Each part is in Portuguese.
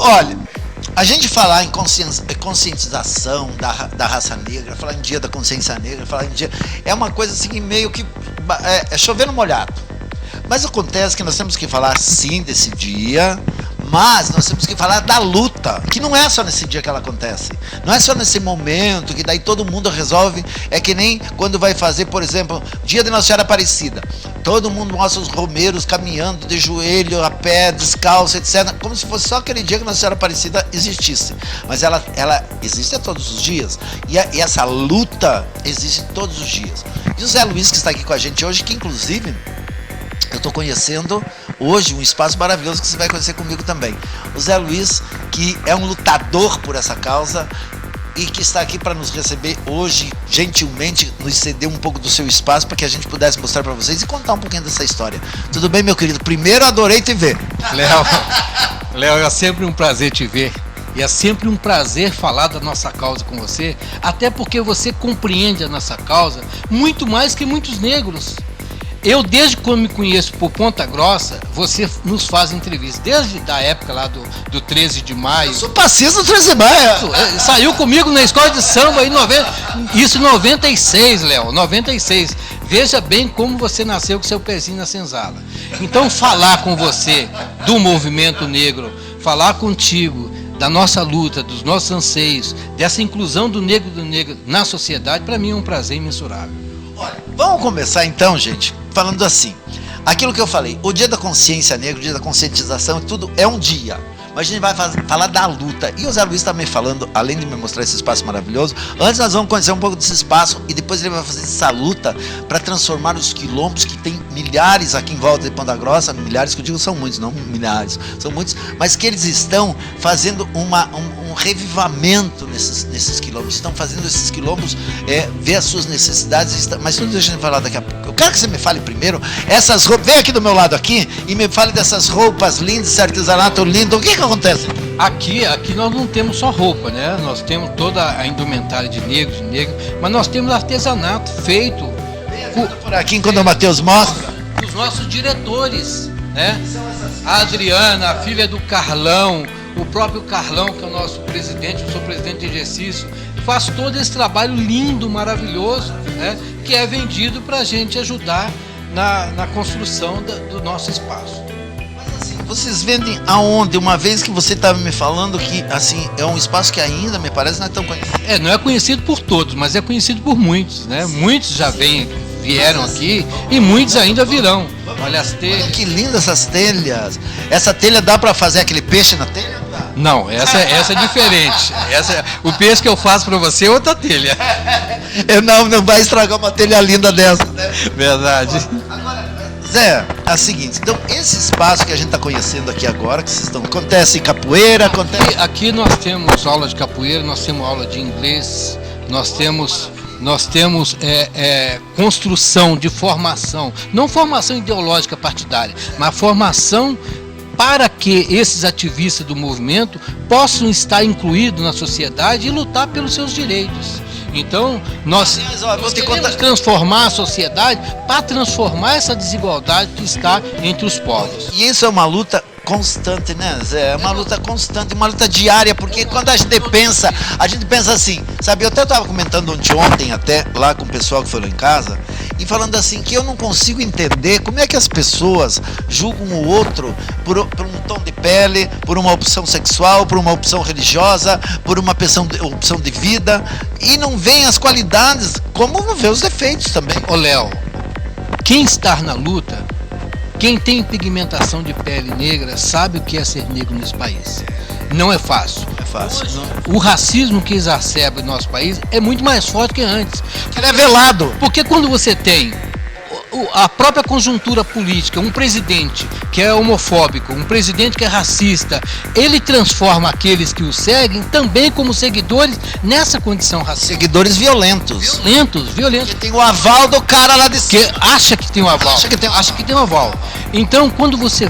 Olha, a gente falar em conscientização da raça negra, falar em dia da consciência negra, falar em dia... É uma coisa assim, meio que... É chover no molhado. Mas acontece que nós temos que falar sim desse dia, mas nós temos que falar da luta, que não é só nesse dia que ela acontece. Não é só nesse momento, que daí todo mundo resolve. É que nem quando vai fazer, por exemplo, dia de Nossa Senhora Aparecida. Todo mundo mostra os romeiros caminhando de joelho, a pé, descalço, etc. Como se fosse só aquele dia que Nossa Senhora Aparecida existisse. Mas ela existe todos os dias. E essa luta existe todos os dias. E o Zé Luiz, que está aqui com a gente hoje, que inclusive... eu estou conhecendo hoje um espaço maravilhoso que você vai conhecer comigo também. O Zé Luiz, que é um lutador por essa causa e que está aqui para nos receber hoje, gentilmente, nos ceder um pouco do seu espaço para que a gente pudesse mostrar para vocês e contar um pouquinho dessa história. Tudo bem, meu querido? Primeiro, adorei te ver. Léo, é sempre um prazer te ver. E é sempre um prazer falar da nossa causa com você, até porque você compreende a nossa causa muito mais que muitos negros. Eu, desde quando me conheço por Ponta Grossa, você nos faz entrevistas, desde a época lá do 13 de maio. Eu sou passista do 13 de maio. Saiu comigo na escola de samba, isso em 96, Léo, 96. Veja bem como você nasceu com seu pezinho na senzala. Então, falar com você do movimento negro, falar contigo da nossa luta, dos nossos anseios, dessa inclusão do negro na sociedade, para mim é um prazer imensurável. Olha, vamos começar então, gente, falando assim, aquilo que eu falei, o dia da consciência negra, o dia da conscientização, tudo é um dia, mas a gente vai falar da luta, e o Zé Luiz também falando, além de me mostrar esse espaço maravilhoso, antes nós vamos conhecer um pouco desse espaço, e depois ele vai fazer essa luta para transformar os quilombos, que tem milhares aqui em volta de Ponta Grossa, milhares que eu digo são muitos, não milhares, são muitos, mas que eles estão fazendo um revivamento nesses quilombos, estão fazendo esses quilombos ver as suas necessidades, mas tudo deixa eu falar daqui a pouco. Eu quero que você me fale primeiro, essas roupas, vem aqui do meu lado aqui, e me fale dessas roupas lindas, esse artesanato lindo, o que acontece? Aqui nós não temos só roupa, né? Nós temos toda a indumentária de negros, mas nós temos artesanato feito por aqui, enquanto o Matheus mostra, os nossos diretores, né? A Adriana, a filha do Carlão, o próprio Carlão, que é o nosso presidente, eu sou presidente de exercício, faz todo esse trabalho lindo, maravilhoso, né? Que é vendido para a gente ajudar na construção do nosso espaço. Vocês vendem aonde? Uma vez que você estava me falando que assim é um espaço que ainda me parece não é tão conhecido. Não é conhecido por todos, mas é conhecido por muitos, né? Muitos já vieram aqui e muitos ainda virão. Olha as telhas. Olha que lindas essas telhas. Essa telha dá para fazer aquele peixe na telha? Não, essa é diferente. O peixe que eu faço para você é outra telha. Não vai estragar uma telha linda dessa, né? Verdade. Agora, Zé, é o seguinte, então esse espaço que a gente está conhecendo aqui agora, que vocês estão, acontece capoeira, acontece... Aqui nós temos aula de capoeira, nós temos aula de inglês, nós temos construção de formação, não formação ideológica partidária, mas formação para que esses ativistas do movimento possam estar incluídos na sociedade e lutar pelos seus direitos. Então, nós queremos transformar a sociedade para transformar essa desigualdade que está entre os povos. E isso é uma luta constante, né, Zé? É uma luta constante, uma luta diária, porque quando a gente pensa assim, sabe, eu até estava comentando ontem até lá com o pessoal que foi lá em casa, e falando assim, que eu não consigo entender como é que as pessoas julgam o outro por um tom de pele, por uma opção sexual, por uma opção religiosa, por uma opção de vida, e não veem as qualidades, como não vê os defeitos também. Ô Léo, quem está na luta, quem tem pigmentação de pele negra sabe o que é ser negro nesse país. Não é fácil. É fácil. O racismo que exacerba no nosso país é muito mais forte que antes. Ele é velado. Porque quando você tem a própria conjuntura política, um presidente que é homofóbico, um presidente que é racista, ele transforma aqueles que o seguem também como seguidores nessa condição racista. Seguidores violentos. Violentos. Que tem o aval do cara lá de cima. Que acha que tem o aval. Acha que tem o aval. Então, quando você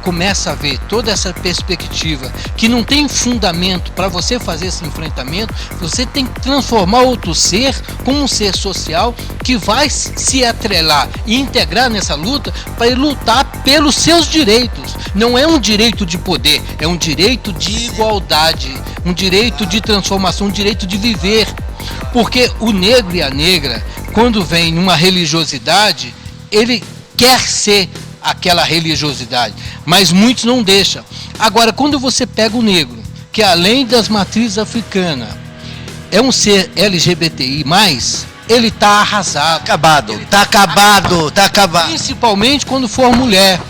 começa a ver toda essa perspectiva que não tem fundamento para você fazer esse enfrentamento, você tem que transformar outro ser como um ser social que vai se atrelar e integrar nessa luta para ele lutar pelos seus direitos. Não é um direito de poder, é um direito de igualdade, um direito de transformação, um direito de viver. Porque o negro e a negra, quando vem numa religiosidade, ele quer ser aquela religiosidade, mas muitos não deixam. Agora, quando você pega o negro, que além das matrizes africanas, é um ser LGBTI+, ele está arrasado. Tá acabado. Principalmente quando for mulher.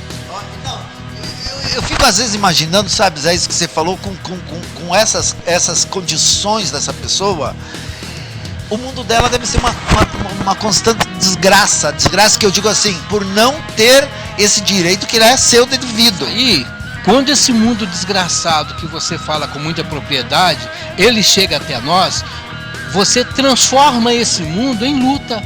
Eu fico às vezes imaginando, sabe, Zé, isso que você falou, com essas condições dessa pessoa, o mundo dela deve ser uma constante desgraça que eu digo assim, por não ter esse direito que é seu devido. E quando esse mundo desgraçado que você fala com muita propriedade, ele chega até nós, você transforma esse mundo em luta.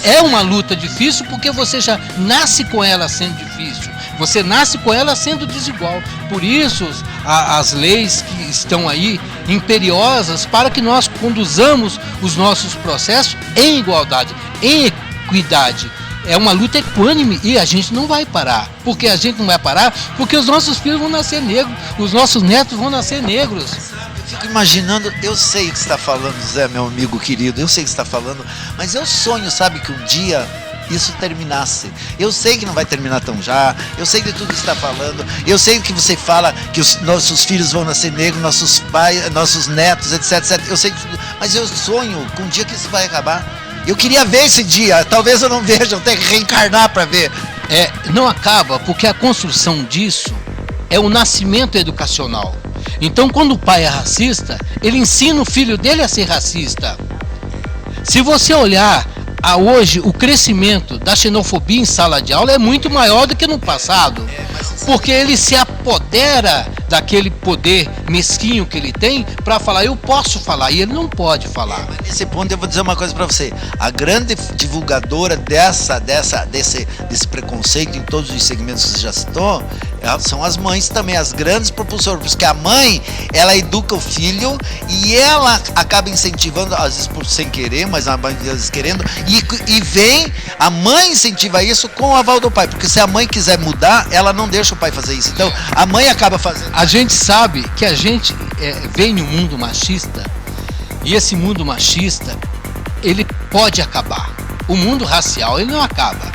É uma luta difícil porque você já nasce com ela sendo difícil. Você nasce com ela sendo desigual. Por isso, as leis que estão aí imperiosas para que nós conduzamos os nossos processos em igualdade, em equidade. É uma luta equânime e a gente não vai parar. Por que a gente não vai parar? Porque os nossos filhos vão nascer negros, os nossos netos vão nascer negros. Eu fico imaginando, eu sei o que você está falando, Zé, meu amigo querido, eu sei o que você está falando, mas eu sonho, sabe, que um dia isso terminasse. Eu sei que não vai terminar tão já, eu sei de tudo que você está falando, eu sei que você fala que os nossos filhos vão nascer negros, nossos pais, nossos netos, etc. Eu sei que, mas eu sonho com um dia que isso vai acabar. Eu queria ver esse dia, talvez eu não veja, eu tenho que reencarnar para ver. Não acaba, porque a construção disso é o nascimento educacional. Então, quando o pai é racista, ele ensina o filho dele a ser racista. Se você olhar hoje, o crescimento da xenofobia em sala de aula é muito maior do que no passado, porque ele se apodera daquele poder mesquinho que ele tem para falar, eu posso falar, e ele não pode falar. Nesse ponto eu vou dizer uma coisa para você, a grande divulgadora desse preconceito em todos os segmentos que você já citou, são as mães também, as grandes propulsoras, porque a mãe, ela educa o filho e ela acaba incentivando, às vezes por sem querer, mas às vezes querendo, e vem, a mãe incentiva isso com o aval do pai, porque se a mãe quiser mudar, ela não deixa o pai fazer isso, então a mãe acaba fazendo. A gente sabe que a gente vem num mundo machista, e esse mundo machista, ele pode acabar. O mundo racial, ele não acaba.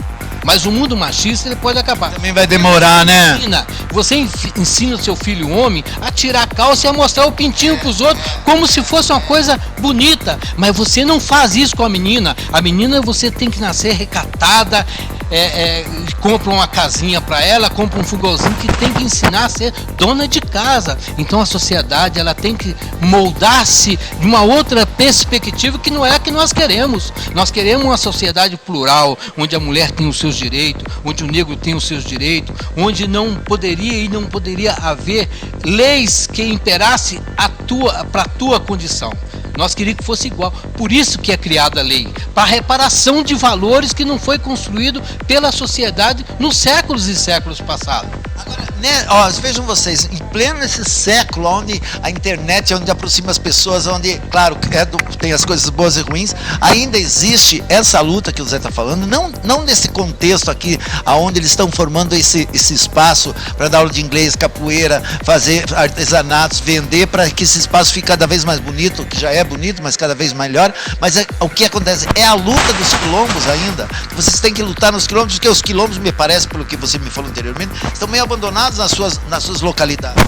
Mas o mundo machista, ele pode acabar. Também vai demorar, né? Você ensina o seu filho homem a tirar a calça e a mostrar o pintinho para os outros, como se fosse uma coisa bonita. Mas você não faz isso com a menina. A menina, você tem que nascer recatada, compra uma casinha para ela, compra um fogãozinho, que tem que ensinar a ser dona de casa. Então a sociedade, ela tem que moldar-se de uma outra perspectiva que não é a que nós queremos. Nós queremos uma sociedade plural, onde a mulher tem os seus direitos, onde o negro tem os seus direitos, onde não poderia haver leis que imperassem para a tua condição. Nós queríamos que fosse igual. Por isso que é criada a lei, para reparação de valores que não foi construído pela sociedade nos séculos e séculos passados. Agora, vejam vocês, em pleno esse século, onde a internet, onde aproxima as pessoas, onde, claro, tem as coisas boas e ruins, ainda existe essa luta que o Zé está falando, não nesse contexto aqui, onde eles estão formando esse espaço para dar aula de inglês, capoeira, fazer artesanatos, vender, para que esse espaço fique cada vez mais bonito, que já é bonito, mas cada vez melhor. Mas o que acontece é a luta dos quilombos ainda, que vocês têm que lutar nos quilombos, porque os quilombos, me parece, pelo que você me falou anteriormente, estão meio abandonados nas suas localidades.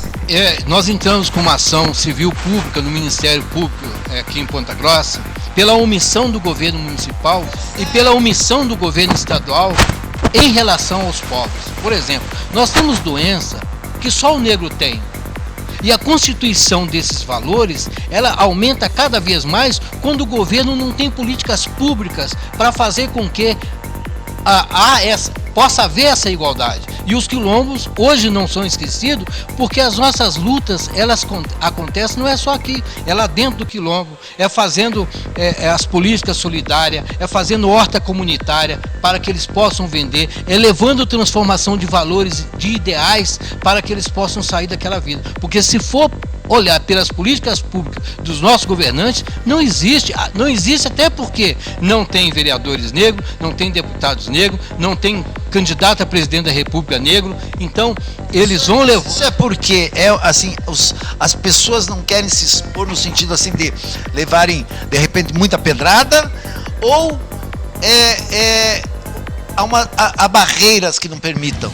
Nós entramos com uma ação civil pública no Ministério Público aqui em Ponta Grossa, pela omissão do governo municipal e pela omissão do governo estadual em relação aos pobres. Por exemplo, nós temos doença que só o negro tem. E a constituição desses valores, ela aumenta cada vez mais quando o governo não tem políticas públicas para fazer com que possa haver essa igualdade. E os quilombos hoje não são esquecidos, porque as nossas lutas, elas acontecem, não é só aqui, é lá dentro do quilombo, é fazendo as políticas solidárias, é fazendo horta comunitária para que eles possam vender, é levando transformação de valores, de ideais, para que eles possam sair daquela vida. Porque se for olhar pelas políticas públicas dos nossos governantes, não existe. Não existe até porque não tem vereadores negros, não tem deputados negros, não tem candidato a presidente da República negro. Então, eles vão levar... Isso é porque assim, as pessoas não querem se expor no sentido assim de levarem, de repente, muita pedrada, ou há barreiras que não permitam.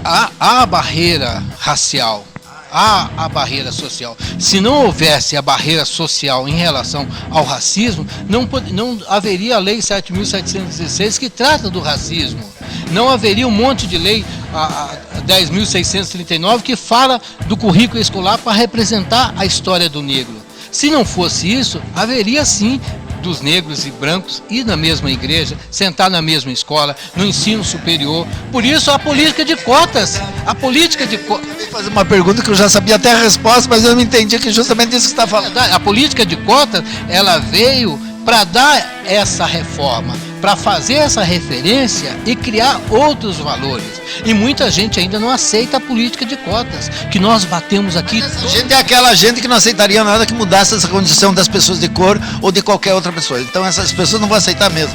Há barreira racial, há a barreira social. Se não houvesse a barreira social em relação ao racismo, não haveria a Lei 7.716 que trata do racismo. Não haveria um monte de lei, a 10.639, que fala do currículo escolar para representar a história do negro. Se não fosse isso, haveria sim dos negros e brancos ir na mesma igreja, sentar na mesma escola, no ensino superior. Por isso a política de cotas. A política de cotas. Eu vou fazer uma pergunta que eu já sabia até a resposta, mas eu não entendi, que justamente isso que você está falando. A política de cotas, ela veio para dar essa reforma, para fazer essa referência e criar outros valores. E muita gente ainda não aceita a política de cotas, que nós batemos aqui. Essa gente é aquela gente que não aceitaria nada que mudasse essa condição das pessoas de cor ou de qualquer outra pessoa. Então essas pessoas não vão aceitar mesmo.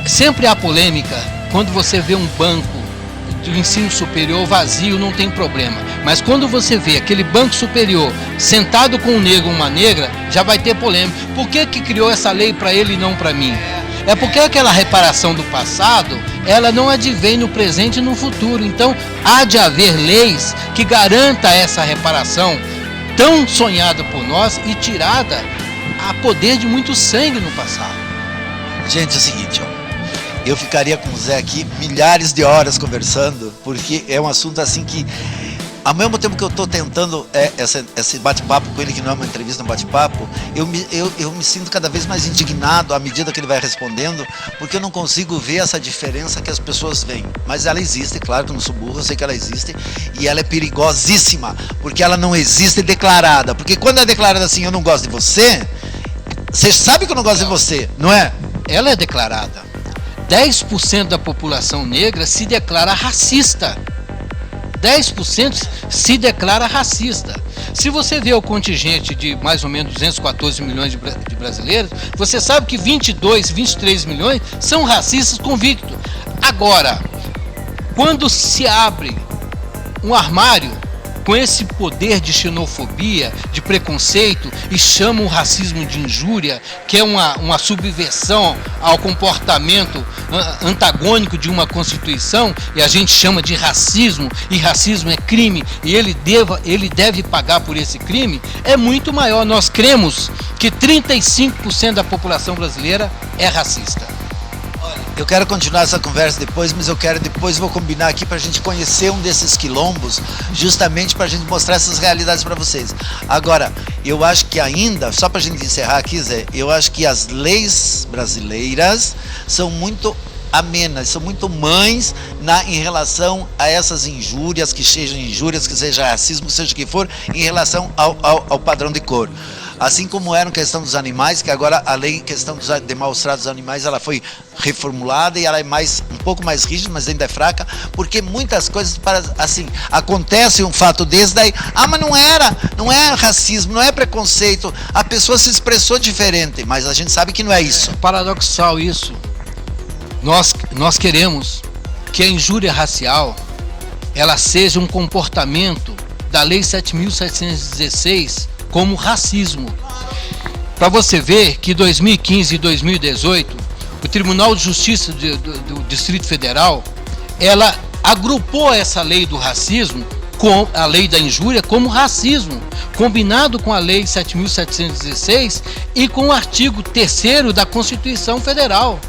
Sempre há polêmica. Quando você vê um banco do ensino superior vazio, não tem problema. Mas quando você vê aquele banco superior sentado com um negro ou uma negra, já vai ter polêmica. Por que criou essa lei para ele e não para mim? É porque aquela reparação do passado, ela não advém no presente e no futuro. Então, há de haver leis que garanta essa reparação tão sonhada por nós e tirada a poder de muito sangue no passado. Gente, é o seguinte, eu ficaria com o Zé aqui milhares de horas conversando, porque é um assunto assim que, ao mesmo tempo que eu estou tentando esse bate-papo com ele, que não é uma entrevista, é um bate-papo, eu me sinto cada vez mais indignado à medida que ele vai respondendo, porque eu não consigo ver essa diferença que as pessoas veem. Mas ela existe, claro que eu não sou burro, eu sei que ela existe, e ela é perigosíssima, porque ela não existe declarada. Porque quando é declarada assim, eu não gosto de você, você sabe que eu não gosto de você, não é? Ela é declarada. 10% da população negra se declara racista. 10% se declara racista. Se você vê o contingente de mais ou menos 214 milhões de brasileiros, você sabe que 22, 23 milhões são racistas convictos. Agora, quando se abre um armário com esse poder de xenofobia, de preconceito, e chama o racismo de injúria, que é uma subversão ao comportamento antagônico de uma Constituição, e a gente chama de racismo, e racismo é crime, e ele deve pagar por esse crime, é muito maior. Nós cremos que 35% da população brasileira é racista. Eu quero continuar essa conversa depois, mas vou combinar aqui para a gente conhecer um desses quilombos, justamente para a gente mostrar essas realidades para vocês. Agora, eu acho que ainda, só para a gente encerrar aqui, Zé, eu acho que as leis brasileiras são muito amenas, são muito mães em relação a essas injúrias, que seja racismo, que seja o que for, em relação ao padrão de cor. Assim como era em questão dos animais, que agora a lei em questão de maus-tratos dos animais, ela foi reformulada e ela é um pouco mais rígida, mas ainda é fraca, porque muitas coisas, assim, acontece um fato desse, daí, mas não é racismo, não é preconceito, a pessoa se expressou diferente, mas a gente sabe que não é isso. É paradoxal isso. Nós queremos que a injúria racial, ela seja um comportamento da Lei 7.716, como racismo. Para você ver que em 2015 e 2018, o Tribunal de Justiça do Distrito Federal, ela agrupou essa lei do racismo com a lei da injúria como racismo, combinado com a Lei 7.716 e com o artigo 3º da Constituição Federal.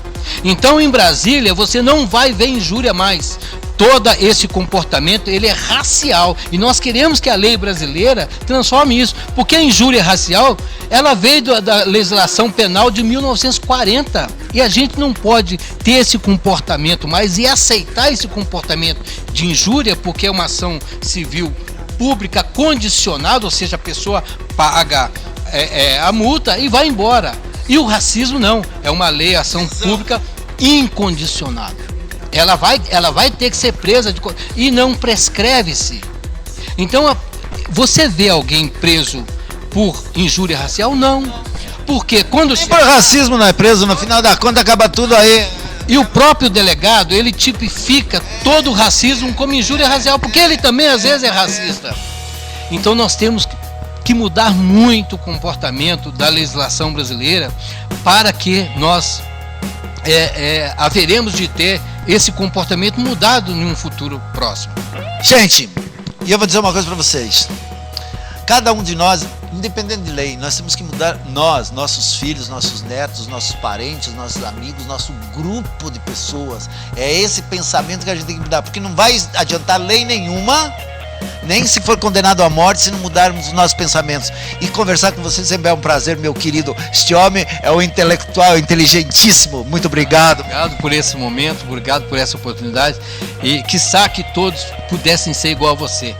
Então, em Brasília, você não vai ver injúria mais. Todo esse comportamento, ele é racial, e nós queremos que a lei brasileira transforme isso, porque a injúria racial, ela veio da legislação penal de 1940, e a gente não pode ter esse comportamento mais e aceitar esse comportamento de injúria, porque é uma ação civil pública condicionada, ou seja, a pessoa paga a multa e vai embora. E o racismo não, é uma lei, ação pública incondicionada. Ela vai ter que ser presa e não prescreve-se. Então, você vê alguém preso por injúria racial? Não. Porque quando... Nem por racismo não é preso, no final da conta acaba tudo aí. E o próprio delegado, ele tipifica todo o racismo como injúria racial, porque ele também às vezes é racista. Então nós temos que mudar muito o comportamento da legislação brasileira para que nós haveremos de ter esse comportamento mudado em um futuro próximo. Gente, e eu vou dizer uma coisa para vocês. Cada um de nós, independente de lei, nós temos que mudar, nós, nossos filhos, nossos netos, nossos parentes, nossos amigos, nosso grupo de pessoas. É esse pensamento que a gente tem que mudar, porque não vai adiantar lei nenhuma, nem se for condenado à morte, se não mudarmos os nossos pensamentos. E conversar com você sempre é um prazer, meu querido. Este homem é um intelectual inteligentíssimo. Muito obrigado. Obrigado por esse momento, obrigado por essa oportunidade. E quiçá que todos pudessem ser igual a você.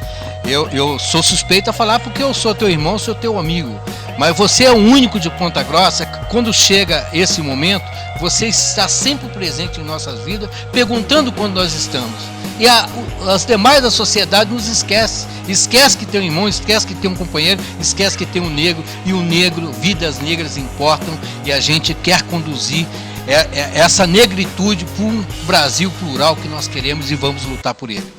Eu sou suspeito a falar porque eu sou teu irmão, sou teu amigo. Mas você é o único de Ponta Grossa. Quando chega esse momento, você está sempre presente em nossas vidas, perguntando quando nós estamos. E as demais da sociedade nos esquece. Esquece que tem um irmão, esquece que tem um companheiro, esquece que tem um negro. E o negro, vidas negras importam. E a gente quer conduzir essa negritude para um Brasil plural que nós queremos e vamos lutar por ele.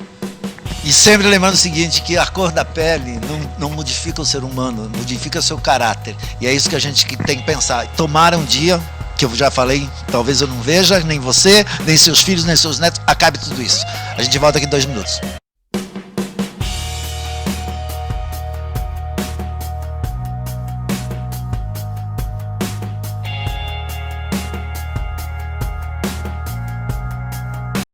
E sempre lembrando o seguinte, que a cor da pele não modifica o ser humano, modifica o seu caráter. E é isso que a gente tem que pensar. Tomara um dia, que eu já falei, talvez eu não veja, nem você, nem seus filhos, nem seus netos, acabe tudo isso. A gente volta aqui em 2 minutos.